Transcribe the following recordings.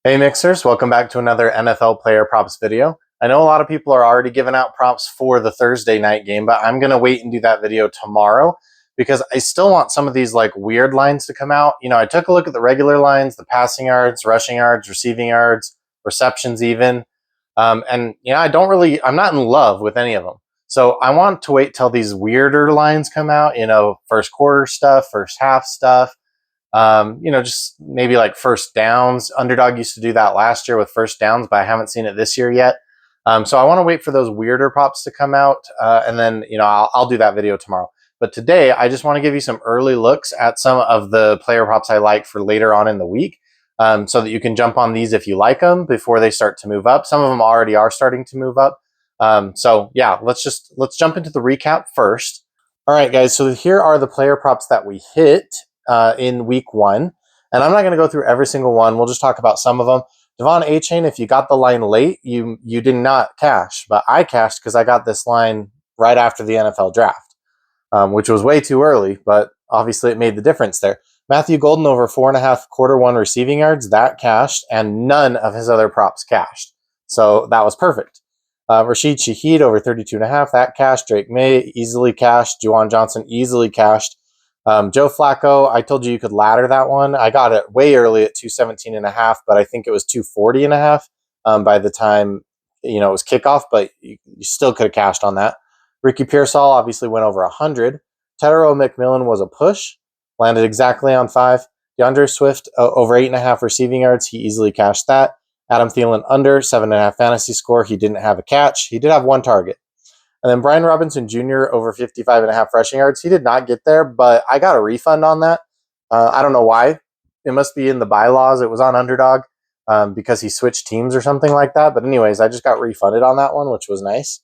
Hey Mixers, welcome back to another NFL player props video. I know a lot of people are already giving out props for the Thursday night game, but I'm going to wait and do that video tomorrow because I still want some of these like weird lines to come out. I took a look at the regular lines, the passing yards, rushing yards, receiving yards, receptions even. I'm not in love with any of them. So I want to wait till these weirder lines come out, first quarter stuff, first half stuff. Just maybe like first downs. Underdog used to do that last year with first downs, but I haven't seen it this year yet. So I want to wait for those weirder props to come out, and then I'll do that video tomorrow. But today, I just want to give you some early looks at some of the player props I like for later on in the week, so that you can jump on these if you like them before they start to move up. Some of them already are starting to move up. So yeah, let's jump into the recap first. All right, guys. So here are the player props that we hit in week one. And I'm not going to go through every single one. We'll just talk about some of them. Devon Achane, if you got the line late, you did not cash, but I cashed because I got this line right after the NFL draft, which was way too early, but obviously it made the difference there. Matthew Golden over 4.5 quarter one receiving yards, that cashed, and none of his other props cashed. So that was perfect. Rashid Shaheed over 32.5, that cashed. Drake May easily cashed. Juwan Johnson easily cashed. Joe Flacco, I told you could ladder that one. I got it way early at 217.5, but I think it was 240.5 by the time it was kickoff, but you still could have cashed on that. Ricky Pearsall obviously went over 100. Tedero McMillan was a push, landed exactly on 5. DeAndre Swift over 8.5 receiving yards, he easily cashed that. Adam Thielen under 7.5 fantasy score, he didn't have a catch. He did have one target. And then Brian Robinson Jr. over 55.5 rushing yards. He did not get there, but I got a refund on that. I don't know why. It must be in the bylaws. It was on Underdog because he switched teams or something like that. But anyways, I just got refunded on that one, which was nice.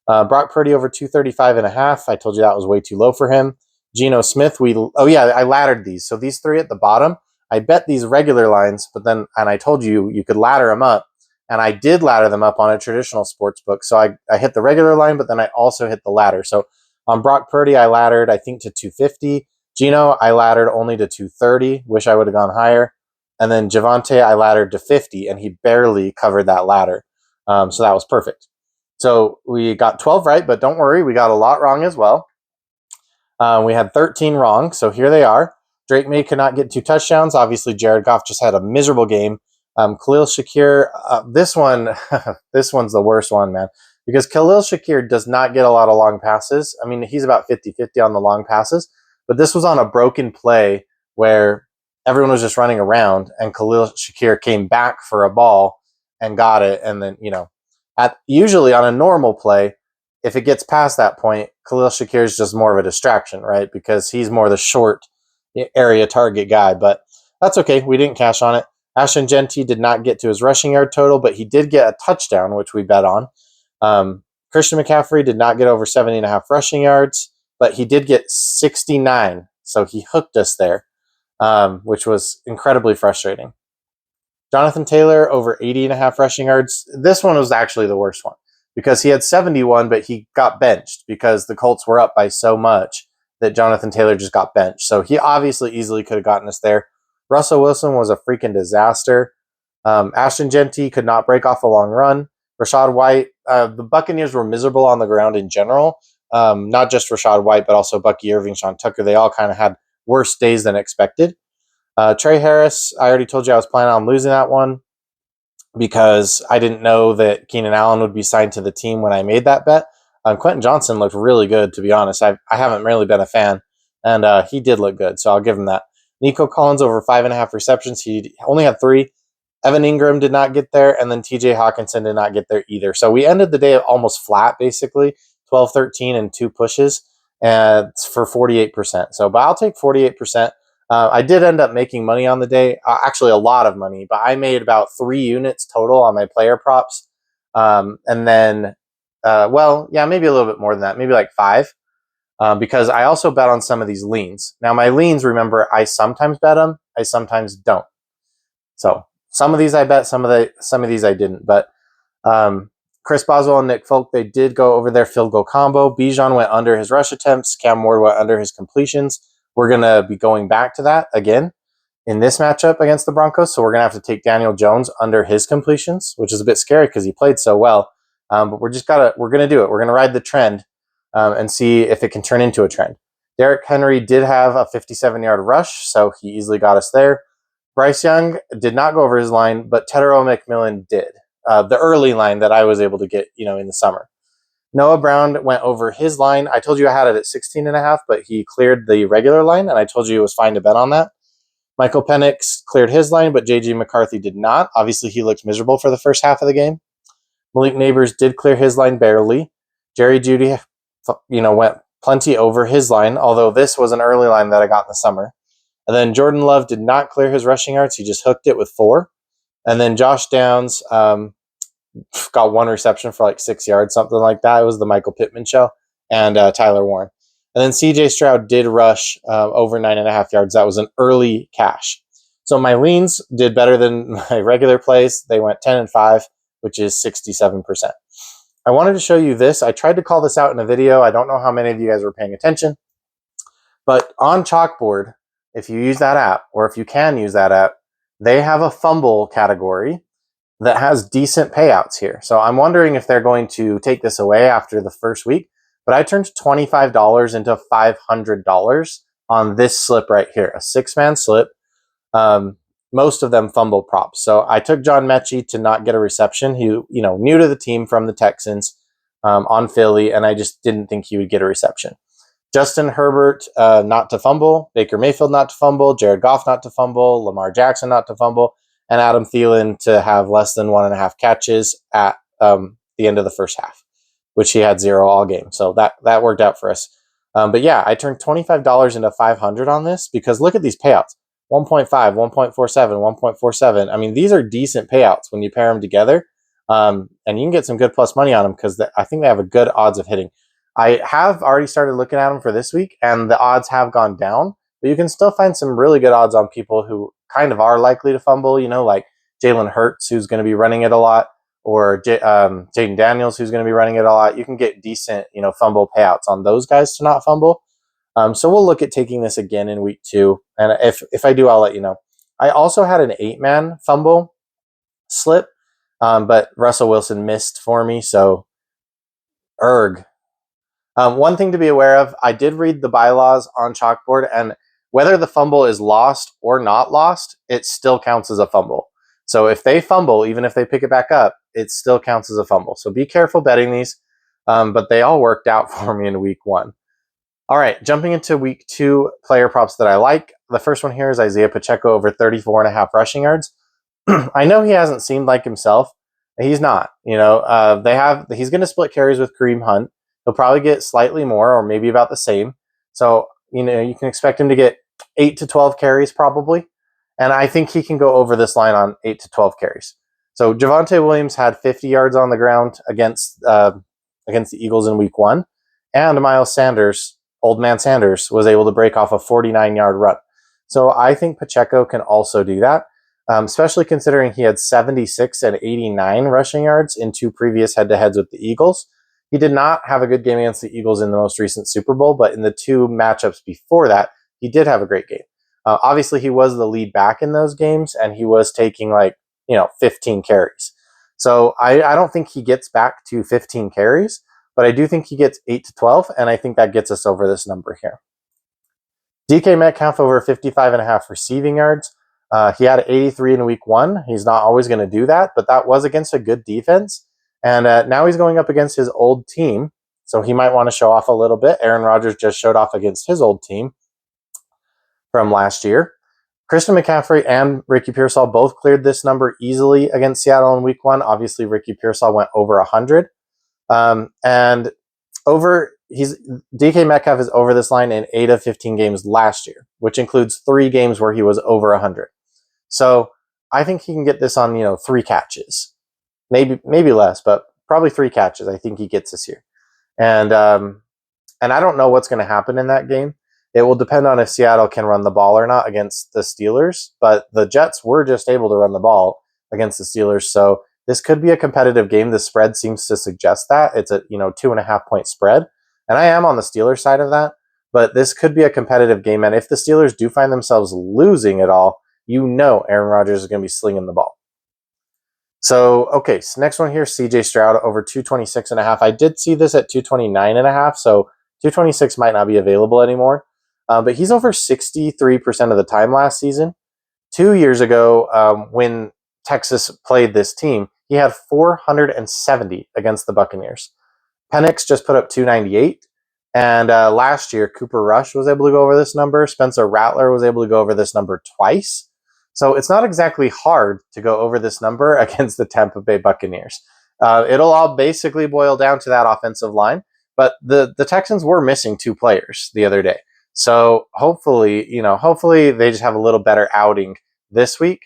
Brock Purdy over 235.5. I told you that was way too low for him. Geno Smith, I laddered these. So these three at the bottom, I bet these regular lines, and I told you could ladder them up. And I did ladder them up on a traditional sports book. So I hit the regular line, but then I also hit the ladder. So on Brock Purdy, I laddered, I think, to 250. Geno, I laddered only to 230. Wish I would have gone higher. And then Javonte, I laddered to 50, and he barely covered that ladder. So that was perfect. So we got 12 right, but don't worry, we got a lot wrong as well. We had 13 wrong, so here they are. Drake May could not get 2 touchdowns. Obviously, Jared Goff just had a miserable game. Khalil Shakir, this one's the worst one, man, because Khalil Shakir does not get a lot of long passes. I mean, he's about 50-50 on the long passes, but this was on a broken play where everyone was just running around, and Khalil Shakir came back for a ball and got it. And then, usually on a normal play, if it gets past that point, Khalil Shakir is just more of a distraction, right? Because he's more the short area target guy, but that's okay. We didn't cash on it. Ashton Jeanty did not get to his rushing yard total, but he did get a touchdown, which we bet on. Christian McCaffrey did not get over 70.5 rushing yards, but he did get 69. So he hooked us there, which was incredibly frustrating. Jonathan Taylor over 80.5 rushing yards. This one was actually the worst one because he had 71, but he got benched because the Colts were up by so much that Jonathan Taylor just got benched. So he obviously easily could have gotten us there. Russell Wilson was a freaking disaster. Ashton Jeanty could not break off a long run. Rachaad White, the Buccaneers were miserable on the ground in general. Not just Rachaad White, but also Bucky Irving, Sean Tucker. They all kind of had worse days than expected. Trey Harris, I already told you I was planning on losing that one because I didn't know that Keenan Allen would be signed to the team when I made that bet. Quentin Johnson looked really good, to be honest. I haven't really been a fan, and he did look good, so I'll give him that. Nico Collins over 5.5 receptions. He only had 3. Evan Ingram did not get there, and then TJ Hawkinson did not get there either. So we ended the day almost flat, basically, 12-13 and 2 pushes, and for 48%. So, but I'll take 48%. I did end up making money on the day, actually a lot of money, but I made about 3 units total on my player props. And then, maybe a little bit more than that, maybe like 5. Because I also bet on some of these leans. Now, my leans, remember, I sometimes bet them, I sometimes don't. So some of these I bet, some of these I didn't. But Chris Boswell and Nick Folk, they did go over their field goal combo. Bijan went under his rush attempts. Cam Ward went under his completions. We're going to be going back to that again in this matchup against the Broncos. So we're going to have to take Daniel Jones under his completions, which is a bit scary because he played so well. But we're going to do it. We're going to ride the trend and see if it can turn into a trend. Derrick Henry did have a 57-yard rush, so he easily got us there. Bryce Young did not go over his line, but Tetero McMillan did. The early line that I was able to get, in the summer. Noah Brown went over his line. I told you I had it at 16.5, but he cleared the regular line, and I told you it was fine to bet on that. Michael Penix cleared his line, but J.J. McCarthy did not. Obviously, he looked miserable for the first half of the game. Malik Neighbors did clear his line barely. Jerry Jeudy, went plenty over his line, although this was an early line that I got in the summer. And then Jordan Love did not clear his rushing yards. He just hooked it with 4. And then Josh Downs got 1 reception for like 6 yards, something like that. It was the Michael Pittman show. And Tyler Warren. And then CJ Stroud did rush over 9.5 yards. That was an early cash. So my leans did better than my regular plays. They went 10-5, which is 67%. I wanted to show you this. I tried to call this out in a video. I don't know how many of you guys were paying attention. But on Chalkboard, if you use that app, or if you can use that app, they have a fumble category that has decent payouts here. So I'm wondering if they're going to take this away after the first week. But I turned $25 into $500 on this slip right here, a 6-man slip. Most of them fumble props. So I took John Mechie to not get a reception. He, new to the team from the Texans on Philly, and I just didn't think he would get a reception. Justin Herbert not to fumble, Baker Mayfield not to fumble, Jared Goff not to fumble, Lamar Jackson not to fumble, and Adam Thielen to have less than 1.5 catches at the end of the first half, which he had 0 all game. So that worked out for us. But yeah, I turned $25 into $500 on this because look at these payouts. 1.5, 1.47, 1.47. I mean, these are decent payouts when you pair them together. And you can get some good plus money on them because I think they have a good odds of hitting. I have already started looking at them for this week, and the odds have gone down. But you can still find some really good odds on people who kind of are likely to fumble, like Jalen Hurts, who's going to be running it a lot, or Jaden Daniels, who's going to be running it a lot. You can get decent, fumble payouts on those guys to not fumble. So we'll look at taking this again in week 2. And if I do, I'll let you know. I also had an 8-man fumble slip, but Russell Wilson missed for me. So, one thing to be aware of, I did read the bylaws on Chalkboard, and whether the fumble is lost or not lost, it still counts as a fumble. So if they fumble, even if they pick it back up, it still counts as a fumble. So be careful betting these, but they all worked out for me in week 1. All right, jumping into week 2 player props that I like. The first one here is Isaiah Pacheco over 34.5 rushing yards. I know he hasn't seemed like himself. He's not. He's going to split carries with Kareem Hunt. He'll probably get slightly more or maybe about the same. So, you can expect him to get 8 to 12 carries probably. And I think he can go over this line on 8 to 12 carries. So Javonte Williams had 50 yards on the ground against the Eagles in week 1. And Miles Sanders, Old Man Sanders, was able to break off a 49-yard run. So I think Pacheco can also do that, especially considering he had 76 and 89 rushing yards in 2 previous head-to-heads with the Eagles. He did not have a good game against the Eagles in the most recent Super Bowl, but in the 2 matchups before that, he did have a great game. Obviously, he was the lead back in those games, and he was taking 15 carries. So I don't think he gets back to 15 carries, but I do think he gets 8 to 12, and I think that gets us over this number here. DK Metcalf over 55.5 receiving yards. He had 83 in week 1. He's not always going to do that, but that was against a good defense. And now he's going up against his old team, so he might want to show off a little bit. Aaron Rodgers just showed off against his old team from last year. Christian McCaffrey and Ricky Pearsall both cleared this number easily against Seattle in week 1. Obviously, Ricky Pearsall went over 100. And DK Metcalf is over this line in 8 of 15 games last year, which includes 3 games where he was over 100. So I think he can get this on 3 catches, maybe less, but probably 3 catches. I think he gets this year, and I don't know what's going to happen in that game. It will depend on if Seattle can run the ball or not against the Steelers. But the Jets were just able to run the ball against the Steelers, so this could be a competitive game. The spread seems to suggest that. It's a 2.5 point spread. And I am on the Steelers side of that. But this could be a competitive game. And if the Steelers do find themselves losing at all, you know Aaron Rodgers is going to be slinging the ball. So, okay, so next one here, CJ Stroud over 226.5. I did see this at 229.5, so 226 might not be available anymore. But he's over 63% of the time last season. 2 years ago, when Texas played this team, he had 470 against the Buccaneers. Penix just put up 298. And last year, Cooper Rush was able to go over this number. Spencer Rattler was able to go over this number twice. So it's not exactly hard to go over this number against the Tampa Bay Buccaneers. It'll all basically boil down to that offensive line. But the Texans were missing 2 players the other day. So hopefully they just have a little better outing this week.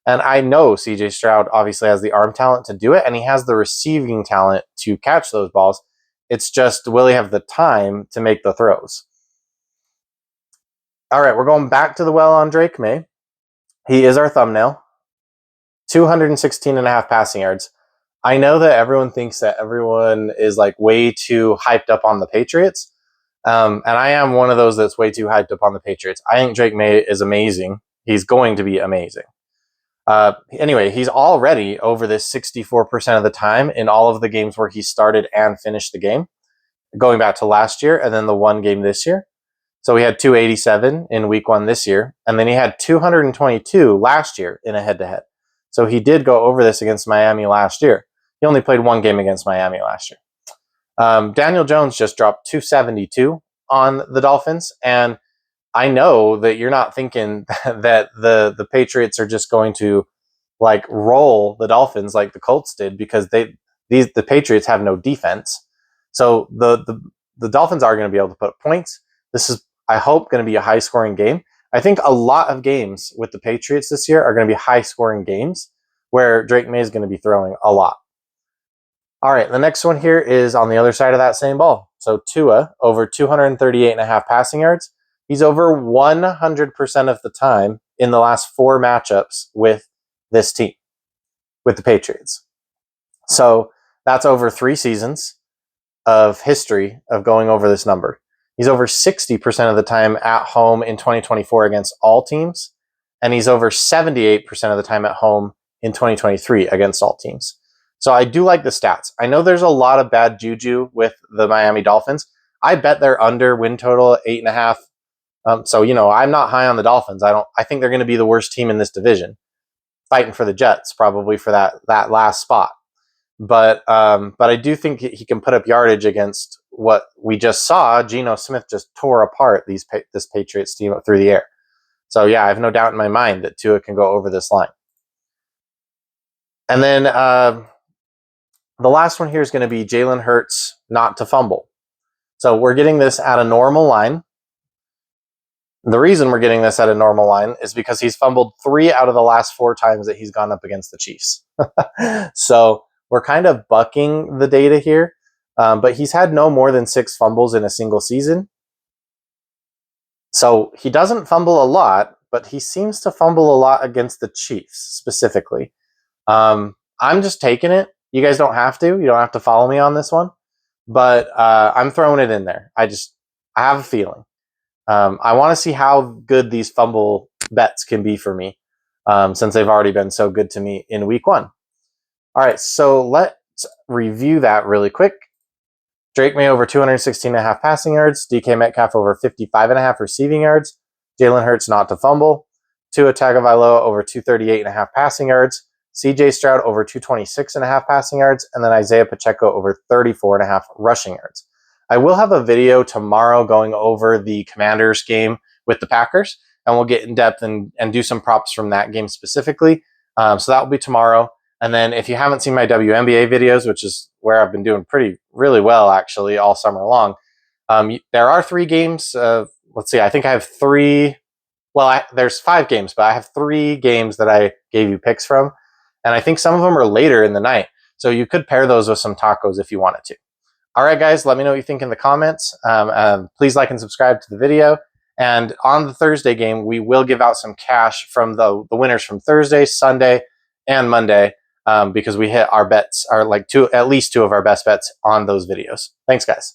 And I know CJ Stroud obviously has the arm talent to do it, and he has the receiving talent to catch those balls. It's just, will he have the time to make the throws? All right, we're going back to the well on Drake May. He is our thumbnail. 216.5 passing yards. I know that everyone thinks that everyone is like way too hyped up on the Patriots. And I am one of those that's way too hyped up on the Patriots. I think Drake May is amazing. He's going to be amazing. Anyway, he's already over this 64% of the time in all of the games where he started and finished the game, going back to last year and then the one game this year. So he had 287 in week 1 this year, and then he had 222 last year in a head-to-head. So he did go over this against Miami last year. He only played 1 game against Miami last year. Daniel Jones just dropped 272 on the Dolphins, and I know that you're not thinking that the Patriots are just going to like roll the Dolphins like the Colts did, because the Patriots have no defense. So the Dolphins are going to be able to put up points. This is, I hope, going to be a high-scoring game. I think a lot of games with the Patriots this year are going to be high-scoring games where Drake May is going to be throwing a lot. All right, the next one here is on the other side of that same ball. So Tua, over 238.5 passing yards. He's over 100% of the time in the last 4 matchups with this team, with the Patriots. So that's over 3 seasons of history of going over this number. He's over 60% of the time at home in 2024 against all teams, and he's over 78% of the time at home in 2023 against all teams. So I do like the stats. I know there's a lot of bad juju with the Miami Dolphins. I bet they're under win total 8.5. So, I'm not high on the Dolphins. I think they're going to be the worst team in this division, fighting for the Jets probably for that last spot. But I do think he can put up yardage against what we just saw. Geno Smith just tore apart this Patriots team through the air. So yeah, I have no doubt in my mind that Tua can go over this line. And then the last one here is going to be Jalen Hurts not to fumble. So we're getting this at a normal line. The reason we're getting this at a normal line is because he's fumbled 3 out of the last 4 times that he's gone up against the Chiefs. So we're kind of bucking the data here, but he's had no more than 6 fumbles in a single season. So he doesn't fumble a lot, but he seems to fumble a lot against the Chiefs specifically. I'm just taking it. You guys don't have to. You don't have to follow me on this one, but I'm throwing it in there. I have a feeling. I want to see how good these fumble bets can be for me, since they've already been so good to me in week 1. All right, so let's review that really quick. Drake May over 216.5 passing yards. DK Metcalf over 55.5 receiving yards. Jalen Hurts not to fumble. Tua Tagovailoa over 238.5 passing yards. CJ Stroud over 226.5 passing yards. And then Isaiah Pacheco over 34.5 rushing yards. I will have a video tomorrow going over the Commanders game with the Packers, and we'll get in depth and do some props from that game specifically. So that will be tomorrow. And then if you haven't seen my WNBA videos, which is where I've been doing really well actually all summer long, there are 3 games. Let's see, I think I have 3. Well, there's 5 games, but I have 3 games that I gave you picks from. And I think some of them are later in the night. So you could pair those with some tacos if you wanted to. All right, guys, let me know what you think in the comments. Please like and subscribe to the video. And on the Thursday game, we will give out some cash from the winners from Thursday, Sunday, and Monday, because we hit our bets, at least 2 of our best bets on those videos. Thanks, guys.